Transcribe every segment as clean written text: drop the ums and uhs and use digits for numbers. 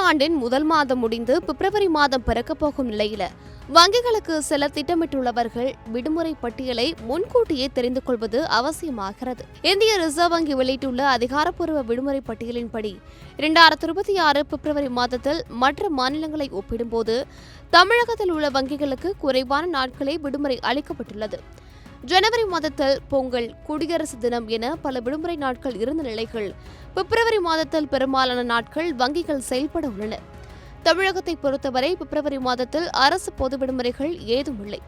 ஆண்டின் முதல் மாதம் முடிந்து பிப்ரவரி மாதம் பிறக்கப் போகும் நிலையில வங்கிகளுக்கு செல்ல திட்டமிட்டுள்ளவர்கள் விடுமுறை பட்டியலை முன்கூட்டியே தெரிந்து கொள்வது அவசியமாகிறது. இந்திய ரிசர்வ் வங்கி வெளியிட்டுள்ள அதிகாரப்பூர்வ விடுமுறை பட்டியலின்படி 2026 பிப்ரவரி மாதத்தில் மற்ற மாநிலங்களை ஒப்பிடும்போது தமிழகத்தில் உள்ள வங்கிகளுக்கு குறைவான நாட்களே விடுமுறை அளிக்கப்பட்டுள்ளது. ஜனவரி மாதத்தில் பொங்கல், குடியரசு தினம் என பல விடுமுறை நாட்கள் இருந்த நிலையில் பிப்ரவரி மாதத்தில் பெரும்பாலான நாட்கள் வங்கிகள் செயல்பட உள்ளன. தமிழகத்தை பொறுத்தவரை பிப்ரவரி மாதத்தில் அரசு பொது விடுமுறைகள் ஏதும் இல்லை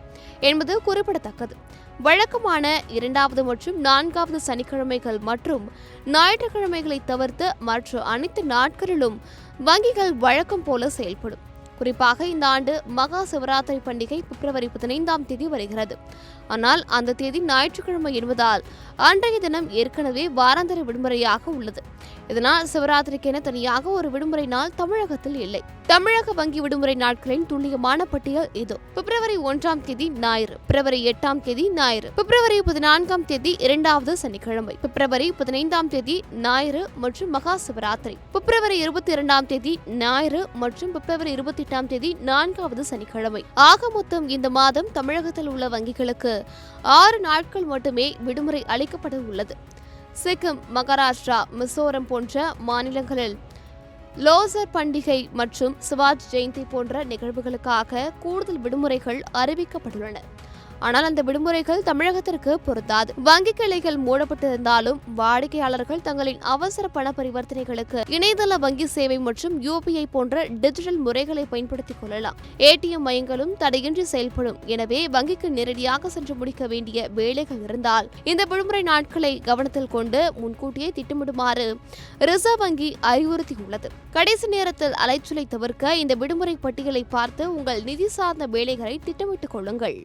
என்பது குறிப்பிடத்தக்கது. வழக்கமான 2வது மற்றும் 4வது சனிக்கிழமைகள் மற்றும் ஞாயிற்றுக்கிழமைகளை தவிர்த்து மற்ற அனைத்து நாட்களிலும் வங்கிகள் வழக்கம் போல செயல்படும். குறிப்பாக இந்த ஆண்டு மகா சிவராத்திரி பண்டிகை பிப்ரவரி 15ஆம் தேதி வருகிறது. ஆனால் அந்த தேதி ஞாயிற்றுக்கிழமை என்பதால் அன்றைய தினம் ஏற்கனவே வாராந்திர விடுமுறையாக உள்ளது. இதனால் சிவராத்திரிக்கென தனியாக ஒரு விடுமுறை நாள் தமிழகத்தில் இல்லை. தமிழக வங்கி விடுமுறை நாட்களின் துல்லியமான பட்டியல் இது. பிப்ரவரி 1ஆம் தேதி ஞாயிறு, பிப்ரவரி 8ஆம் தேதி ஞாயிறு, பிப்ரவரி 14ஆம் தேதி 2வது சனிக்கிழமை, பிப்ரவரி 15ஆம் தேதி ஞாயிறு மற்றும் மகா சிவராத்திரி, பிப்ரவரி 22ஆம் தேதி ஞாயிறு மற்றும் பிப்ரவரி 28ஆம் தேதி 4வது சனிக்கிழமை. ஆக மொத்தம் இந்த மாதம் தமிழகத்தில் உள்ள வங்கிகளுக்கு 6 நாட்கள் மட்டுமே விடுமுறை அளிக்கப்பட உள்ளது. சிக்கிம், மகாராஷ்டிரா, மிசோரம் போன்ற மாநிலங்களில் லோசர் பண்டிகை மற்றும் சிவாஜ் ஜெயந்தி போன்ற நிகழ்வுகளுக்காக கூடுதல் விடுமுறைகள் அறிவிக்கப்பட்டுள்ளன. ஆனால் அந்த விடுமுறைகள் தமிழகத்திற்கு பொருந்தாது. வங்கி கிளைகள் மூடப்பட்டிருந்தாலும் வாடிக்கையாளர்கள் தங்களின் அவசர பண பரிவர்த்தனைகளுக்கு இணையதள வங்கி சேவை மற்றும் UPI போன்ற டிஜிட்டல் முறைகளை பயன்படுத்திக் கொள்ளலாம். ATM மையங்களும் தடையின்றி செயல்படும். எனவே வங்கிக்கு நேரடியாக சென்று முடிக்க வேண்டிய வேலைகள் இருந்தால் இந்த விடுமுறை நாட்களை கவனத்தில் கொண்டு முன்கூட்டியே திட்டமிடுமாறு ரிசர்வ் வங்கி அறிவுறுத்தியுள்ளது. கடைசி நேரத்தில் அலைச்சலை தவிர்க்க இந்த விடுமுறை பட்டியலை பார்த்து உங்கள் நிதி சார்ந்த வேலைகளை திட்டமிட்டுக் கொள்ளுங்கள்.